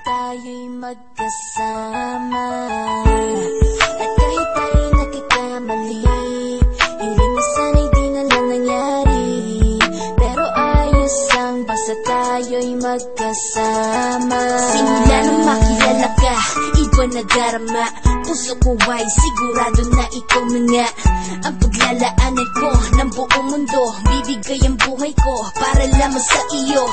tayo'y magkasama. At kahit tayo'y nagkakamali, hiling na sana'y di na lang nangyari. Pero ayos lang basta tayo'y magkasama. Simula nang makilala ka, iba na darama. Puso ko ay sigurado na ikaw na nga ang paglalaanan ko ng buong mundo. Bibigay ang buhay ko para lamang sa iyo.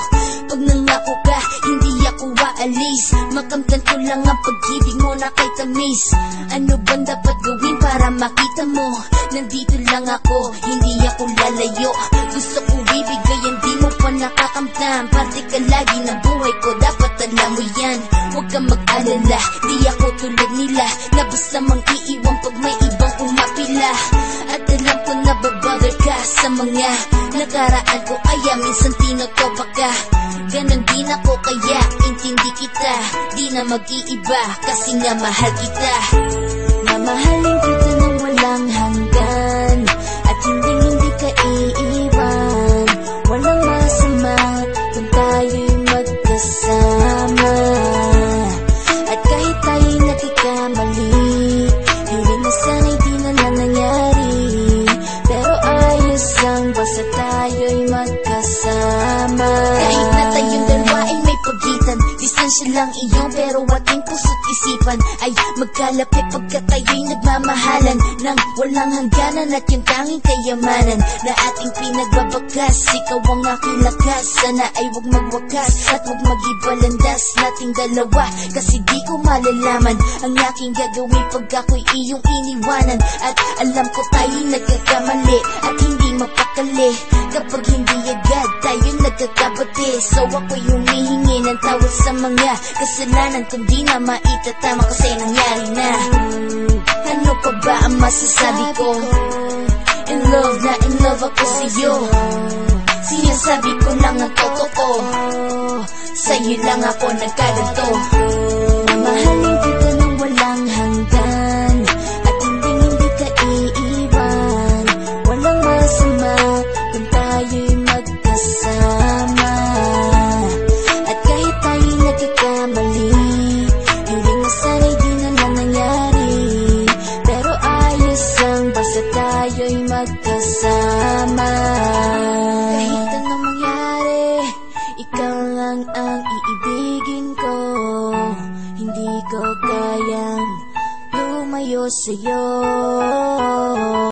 Pag nangako ka, hindi ako aalis. Makamtan ko lang ang pag-ibig mo na kay tamis. Ano bang dapat gawin para makita mo? Nandito lang ako, hindi ako lalayo. Gusto ko bibigay ang di mo pa nakakamtan. Parte ka lagi ng buhay ko, dapat alam mo yan. Huwag kang mag-alala, di ako tulad nila na basta mang iiwan pag may ibang umapila. At alam ko na babother ka sa mga nakaraan ko, kaya minsan tinotopa ka. Ganon din ako kaya intindi kita. Di na mag-iiba kasi nga mahal kita. Mamahalin kita ng walang hanggan at hindi ka iiwan. Walang masama kung tayo'y magkasama. At kahit tayo'y nagkakamali, hiling na sana'y di na lang nangyari. Pero ayos lang basta tayo'y magkasama. Kahit na tayong dalawa ay may pagitan, distansya lang iyon pero ating puso't isipan ay magkalapit pagkat tayo'y nagmamahalan ng walang hangganan. At yung tanging kayamanan na ating pinagbabakas, ikaw ang aking lakas. Sana ay huwag magwakas at huwag mag-ibalandas nating dalawa. Kasi di ko malalaman ang aking gagawin pag ako'y iyong iniwanan. At alam ko tayo'y nagkakamali at hindi mapakali kapag hindi agad tayo nagkakabati. So ako'y humihingi ng tawad sa mga kasalanan kung di na maitatama kasi nangyari na. Ano pa ba ang masasabi ko? In love na in love ako sa'yo. Sinasabi ko lang ang totoo, sa'yo lang ako nagkaganto. Mamahalin kita ng walang hanggan at hindi ka iiwan. Walang masama kung tayo'y magkasama. At kahit tayo'y nagkakamali, hiling na sana'y di na lang nangyari. Pero ayos lang basta tayo'y magkasama. Kahit anong mangyari, ikaw lang ang iibigin ko. Hindi ko kayang lumayo sa'yo.